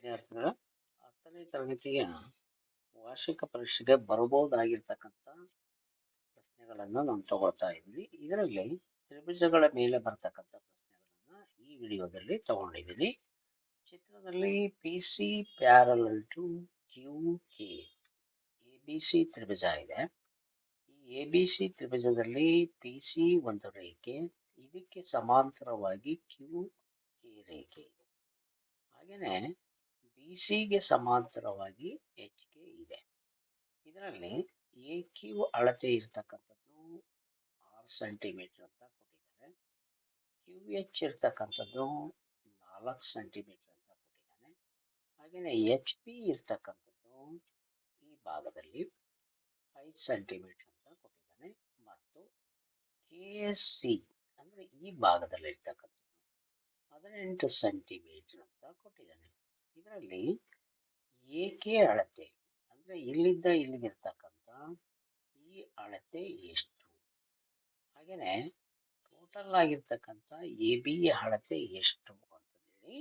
ವಿದ್ಯಾರ್ಥಿಗಳ 10ನೇ ತರಗತಿಯ ವಾರ್ಷಿಕ ಪರೀಕ್ಷೆಗೆ ಬರಬಹುದಾಗಿರ್ತಕ್ಕಂಥ ಪ್ರಶ್ನೆಗಳನ್ನು ನಾನು ತಗೊಳ್ತಾ ಇದ್ದೀನಿ. ಇದರಲ್ಲಿ ತ್ರಿಭುಜಗಳ ಮೇಲೆ ಬರ್ತಕ್ಕಂಥ ಪ್ರಶ್ನೆಗಳನ್ನ ಈ ವಿಡಿಯೋದಲ್ಲಿ ತಗೊಂಡಿದ್ದೀನಿ. ಚಿತ್ರದಲ್ಲಿ P C parallel to Q K A B C ತ್ರಿಭುಜ ಇದೆ. ಈ ಎ ಬಿ ಸಿ ತ್ರಿಭುಜದಲ್ಲಿ ಪಿ ಸಿ ಒಂದು ರೇಖೆ, ಇದಕ್ಕೆ ಸಮಾಂತರವಾಗಿ ಕ್ಯೂ ಕೆ ರೇಖೆ ಇದೆ. ಹಾಗೆಯೇ ಬಿ ಸಿಗೆ ಸಮಾಂತರವಾಗಿ ಎಚ್ ಕೆ ಇದೆ. ಇದರಲ್ಲಿ ಎ ಕ್ಯೂ ಅಳತೆ ಇರ್ತಕ್ಕಂಥದ್ದು 6 ಸೆಂಟಿಮೀಟರ್ ಅಂತ ಕೊಟ್ಟಿದ್ದಾರೆ. ಕ್ಯೂ ಎಚ್ ಇರ್ತಕ್ಕಂಥದ್ದು 4 ಸೆಂಟಿಮೀಟರ್ ಅಂತ ಕೊಟ್ಟಿದ್ದಾನೆ. ಹಾಗೆಯೇ ಎಚ್ ಪಿ ಇರ್ತಕ್ಕಂಥದ್ದು ಈ ಭಾಗದಲ್ಲಿ 5 ಸೆಂಟಿಮೀಟರ್ ಅಂತ ಕೊಟ್ಟಿದ್ದಾನೆ. ಮತ್ತು ಕೆ ಎಸ್ ಸಿ ಅಂದರೆ ಈ ಭಾಗದಲ್ಲಿ ಇರ್ತಕ್ಕಂಥದ್ದು 18 ಸೆಂಟಿಮೀಟರ್ ಅಂತ ಕೊಟ್ಟಿದ್ದಾನೆ. ಇದರಲ್ಲಿ ಏಕೆ ಅಳತೆ ಅಂದ್ರೆ ಇಲ್ಲಿಂದ ಇಲ್ಲಿಗಿರ್ತಕ್ಕಂಥ ಈ ಅಳತೆ ಎಷ್ಟು, ಹಾಗೇನೆ ಟೋಟಲ್ ಆಗಿರ್ತಕ್ಕಂಥ ಎ ಬಿ ಅಳತೆ ಎಷ್ಟು ಅಂತೇಳಿ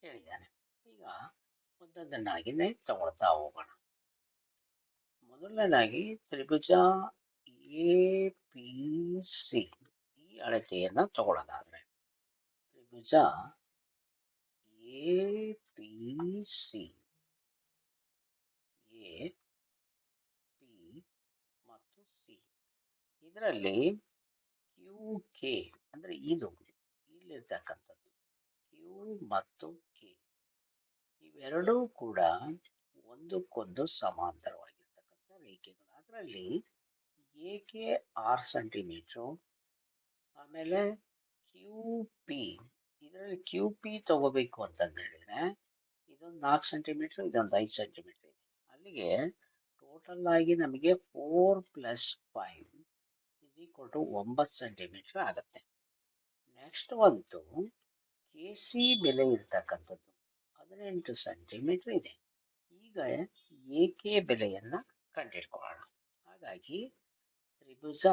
ಕೇಳಿದ್ದಾನೆ. ಈಗ ಒಂದೊಂದನ್ನಾಗಿನೇ ತಗೊಳ್ತಾ ಹೋಗೋಣ. ಮೊದಲನೇದಾಗಿ ತ್ರಿಭುಜ ಎ ಪಿ ಸಿ ಈ ಅಳತೆಯನ್ನ ತಗೊಳ್ಳೋದಾದ್ರೆ ತ್ರಿಭುಜ A P C A P ಮತ್ತು ಸಿ ಇದರಲ್ಲಿ ಕ್ಯೂ ಕೆ ಅಂದ್ರೆ ಇದು ಇಲ್ಲಿರ್ತಕ್ಕಂಥದ್ದು ಕ್ಯೂ ಮತ್ತು ಕೆ ಇವೆರಡೂ ಕೂಡ ಒಂದಕ್ಕೊಂದು ಸಮಾಂತರವಾಗಿರ್ತಕ್ಕಂಥ ರೇಖೆಗಳು. ಅದರಲ್ಲಿ ಎ ಕೆ 6 ಸೆಂಟಿಮೀಟರ್, ಆಮೇಲೆ ಕ್ಯೂ ಪಿ ಇದರಲ್ಲಿ ಕ್ಯೂ ಪಿ ತಗೋಬೇಕು ಅಂತಂದು ಹೇಳಿದ್ರೆ ಇದೊಂದು 4 ಸೆಂಟಿಮೀಟರ್, ಇದೊಂದು 5 ಸೆಂಟಿಮೀಟರ್ ಇದೆ. ಅಲ್ಲಿಗೆ ಟೋಟಲ್ ಆಗಿ ನಮಗೆ 4 + 5 = 9 ಸೆಂಟಿಮೀಟರ್ ಆಗುತ್ತೆ. ನೆಕ್ಸ್ಟ್ ಒಂದು ಕೆ ಸಿ ಬೆಲೆ ಇರ್ತಕ್ಕಂಥದ್ದು 18 ಸೆಂಟಿಮೀಟರ್ ಇದೆ. ಈಗ ಎ ಕೆ ಬೆಲೆಯನ್ನ ಕಂಡುಹಿಡ್ಕೊಳ್ಳೋಣ. ಹಾಗಾಗಿ ತ್ರಿಭುಜ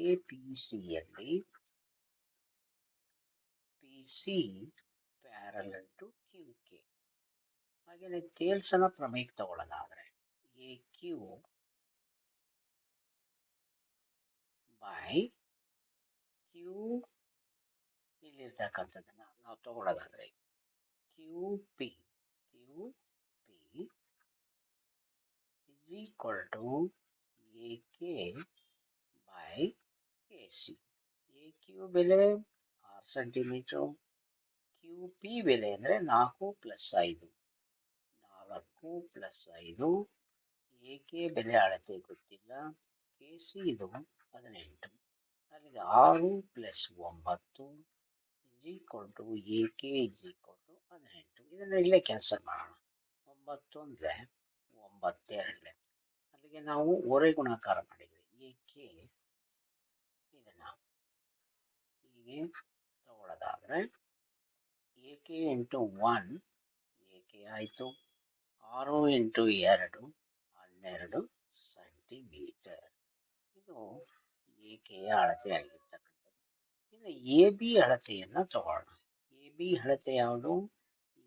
ಎ ಪಿ ಸಿಯಲ್ಲಿ P C parallel to Q K, ಹಾಗೆಯೇ ತೇಲ್ಸನ ಪ್ರಮೇಯ ತಗೊಳ್ಳೋದಾದ್ರೆ ಎ ಕ್ಯೂ ಬೈ ಕ್ಯೂ ಇಲ್ಲಿರ್ತಕ್ಕಂಥದ್ದನ್ನ ನಾವು ತಗೊಳ್ಳೋದಾದ್ರೆ Q P is equal to A K by K C. A Q ಬೆಲೆ 6 ಸೆಂಟಿಮೀಟರ್, ಕ್ಯೂ ಪಿ ಬೆಲೆ ಅಂದರೆ 4 + 5 + 5, ಎ ಕೆ ಬೆಲೆ ಅಳತೆ ಗೊತ್ತಿಲ್ಲ, ಕೆ ಸಿ ಇದು 18, ಅಲ್ಲಿಗೆ 6 + 9 ಎ ಕೆ 18. ಇದನ್ನು ಇಲ್ಲೇ ಕ್ಯಾನ್ಸಲ್ ಮಾಡೋಣ. 9 ಅಂದರೆ 9 ಅಲ್ಲಿಗೆ ನಾವು ಓರೆ ಗುಣಾಕಾರ ಮಾಡಿದ್ವಿ. ಎ ಕೆ ಇದನ್ನ ಹೀಗೆ ತಗೊಳ್ಳೋದಾದ್ರೆ A K into 1 A K ಆಯಿತು, 6 ಇಂಟು 2 12 ಸೆಂಟಿಮೀಟರ್. ಇದು ಎ ಕೆಯ ಅಳತೆ ಆಗಿರ್ತಕ್ಕಂಥದ್ದು. ಇನ್ನು ಎ ಬಿ ಅಳತೆಯನ್ನ ತಗೊಳ್ಳೋಣ. ಎ ಬಿ ಅಳತೆ ಯಾವುದು?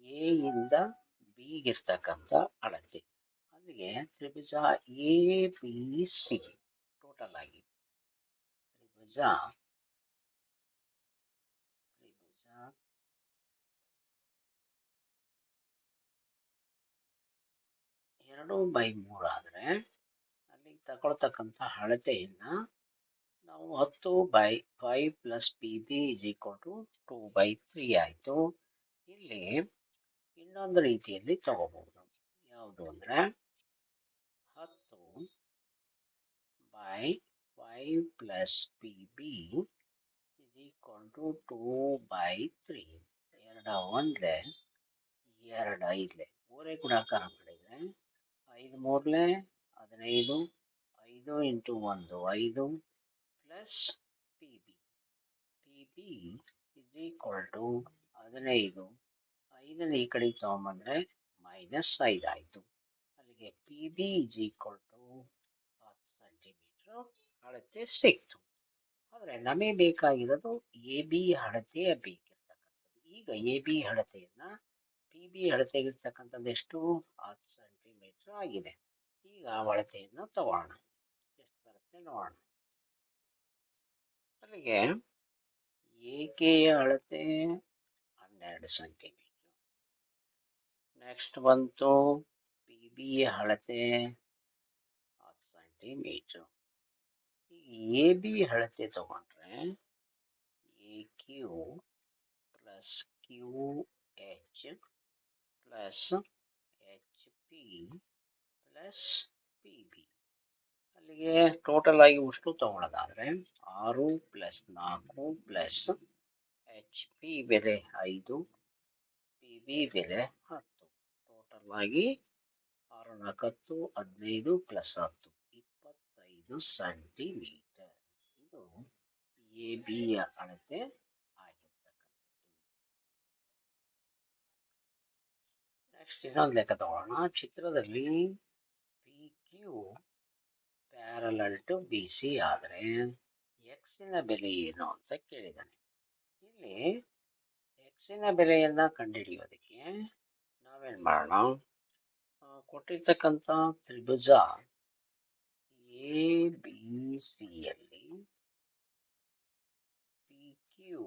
ಎ ಇಂದ ಬಿಗಿರ್ತಕ್ಕಂಥ ಅಳತೆ. ಅಲ್ಲಿಗೆ ತ್ರಿಭುಜ ಎ ಬಿ ಸಿ ಟೋಟಲ್ ಆಗಿ ತ್ರಿಭುಜ 2/3 ಆದ್ರೆ ಅಲ್ಲಿ ತಗೊಳ್ತಕ್ಕಂಥ ಅಳತೆಯನ್ನ ನಾವು 10/5 + ಪಿ ಬಿ = 2/3 ಆಯಿತು. ಇಲ್ಲಿ ಇನ್ನೊಂದು ರೀತಿಯಲ್ಲಿ ತಗೋಬಹುದು. ಯಾವುದು ಅಂದ್ರೆ 10/5 + ಪಿ ಬಿ = 2/3. 2 ಒಂದ್ಲೆ 2 ಐದ್ಲೆ ಓರೆ ಗುಣಾಕಾರ ಮಾಡಿದ್ರೆ 5 ಮೂರ್ಲೆ 15, 5 ಇಂಟು 1 5 ಪ್ಲಸ್ ಪಿ ಬಿ = 15, 5ನ ಈ ಕಡೆ ತಗೊಂಬಂದ್ರೆ -5 ಆಯಿತು. ಅಲ್ಲಿಗೆ ಪಿ ಬಿ = 10 ಸೆಂಟಿಮೀಟರ್ ಅಳತೆ ಸಿಕ್ತು. ಆದರೆ ನಮಗೆ ಬೇಕಾಗಿರೋದು ಎ ಬಿ ಅಳತೆಯ ಬೇಕಿರ್ತಕ್ಕಂಥದ್ದು. ಈಗ ಎ ಬಿ ಅಳತೆಯನ್ನ ಪಿ ಬಿ ಅಳತೆಗಿರ್ತಕ್ಕಂಥದ್ದು ಎಷ್ಟು 10 ಸೆಂಟಿಮೀಟರ್ ಆಗಿದೆ. ಈಗ ಅಳತೆಯನ್ನು ತಗೋಣ, ಎಷ್ಟು ಬರುತ್ತೆ ನೋಡೋಣ. ಅಲ್ಲಿಗೆ ಎಕೆಯ ಅಳತೆ 12 ಸೆಂಟಿಮೀಟರ್. ನೆಕ್ಸ್ಟ್ ಬಂತು ಪಿ ಬಿ ಅಳತೆ 10 ಸೆಂಟಿಮೀಟರ್. ಈಗ ಎ ಬಿ ಅಳತೆ ತಗೊಂಡ್ರೆ A Q plus Q H plus H P plus P B. ಅಲ್ಲಿಗೆ ಟೋಟಲ್ ಆಗಿ ಉಷ್ಟು ತಗೊಳ್ಳೋದಾದ್ರೆ 6 ಪ್ಲಸ್ 4 ಪ್ಲಸ್ ಎಚ್ ಪಿ ಬೆಲೆ 5, ಪಿ ಬಿ ಬೆಲೆ 10. ಟೋಟಲ್ ಆಗಿ 6 4 15 ಪ್ಲಸ್ 10 25 ಸೆಂಟಿಮೀಟರ್. ಇದು ಎ ಬಿಯ ಅಳತೆ ಆಗಿರ್ತಕ್ಕಂಥದ್ದು. ನೆಕ್ಸ್ಟ್ ಇನ್ನೊಂದು ಲೆಕ್ಕ ತಗೋಣ. ಚಿತ್ರದಲ್ಲಿ P Q parallel to B C ಆದರೆ ಎಕ್ಸಿನ ಬೆಲೆ ಏನು ಅಂತ ಕೇಳಿದ್ದಾನೆ. ಇಲ್ಲಿ ಎಕ್ಸಿನ ಬೆಲೆಯನ್ನ ಕಂಡುಹಿಡಿಯೋದಕ್ಕೆ ನಾವೇನ್ ಮಾಡೋಣ, ಕೊಟ್ಟಿರ್ತಕ್ಕಂಥ ತ್ರಿಭುಜ ಎ ಬಿ ಸಿಯಲ್ಲಿ P Q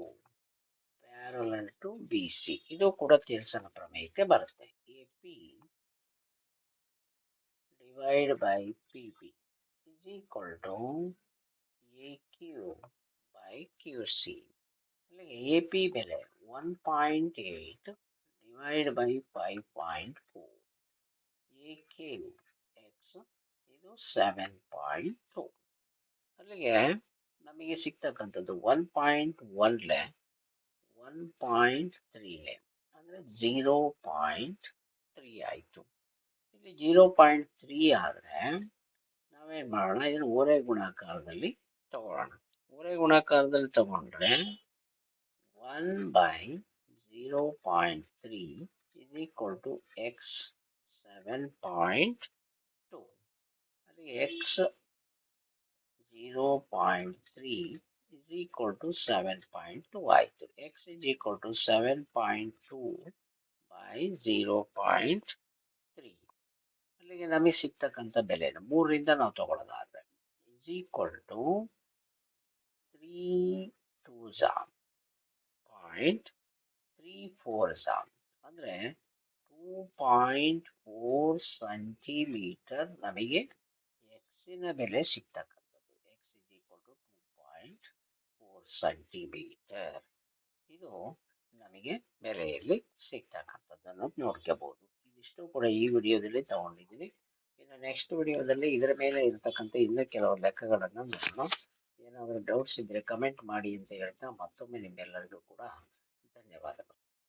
parallel to B C, ಇದು ಕೂಡ ತೀರ್ಸನ ಪ್ರಮೇಯಕ್ಕೆ ಬರುತ್ತೆ. A P divide by P B is equal to AQ by QC. ಅಲ್ಲಿಗೆ ಎ ಪಿ ಬೆಲೆ 1.8 divide by 5.4, A K X ಇದು 7.2. ಅಲ್ಲಿಗೆ ನಮಗೆ ಸಿಗ್ತಕ್ಕಂಥದ್ದು 1.1ಲೆ 1.3ಲೆ ಅಂದರೆ 0.3 ಆಯಿತು. ಇಲ್ಲಿ 0.3 ಆದರೆ ನಾವೇನ್ ಮಾಡೋಣ, ಇದನ್ನು ಓರೆ ಗುಣಾಕಾರದಲ್ಲಿ ತಗೊಳ್ಳೋಣ. ಓರೆ ಗುಣಾಕಾರದಲ್ಲಿ ತಗೊಂಡ್ರೆ 1/0.3 is equal to x 7.2. ಅಲ್ಲಿ x 0.3 is equal to 7.2 ಆಯಿತು. x is equal to 7.2 by 0.3. ಅಲ್ಲಿಗೆ ನಮಗೆ ಸಿಗ್ತಕ್ಕಂಥ ಬೆಲೆನ 3ರಿಂದ ನಾವು ತಗೊಳ್ಳೋದಾದ್ರೆ is equal to 3 2s 0.34 ಅಂದ್ರೆ 2.4 ಸೆಂಟಿಮೀಟರ್ ನಮಗೆ ಎಕ್ಸಿನ ಬೆಲೆ ಸಿಗ್ತಕ್ಕಂಥದ್ದು. x is equal to 2.4 centimetre. ಇದು ನಮಗೆ ಬೆಲೆಯಲ್ಲಿ ಸಿಗ್ತಕ್ಕಂಥದ್ದನ್ನು ನೋಡ್ಕೋಬಹುದು. ಇದಿಷ್ಟು ಕೂಡ ಈ ವಿಡಿಯೋದಲ್ಲಿ ತಗೊಂಡಿದ್ದೀನಿ. ಇನ್ನು ನೆಕ್ಸ್ಟ್ ವಿಡಿಯೋದಲ್ಲಿ ಇದರ ಮೇಲೆ ಇರತಕ್ಕಂಥ ಇನ್ನೂ ಕೆಲವು ಲೆಕ್ಕಗಳನ್ನು ನೋಡೋಣ. ಏನಾದರೂ ಡೌಟ್ಸ್ ಇದ್ದರೆ ಕಮೆಂಟ್ ಮಾಡಿ ಅಂತ ಹೇಳ್ತಾ ಮತ್ತೊಮ್ಮೆ ನಿಮ್ಮೆಲ್ಲರಿಗೂ ಕೂಡ ಧನ್ಯವಾದಗಳು.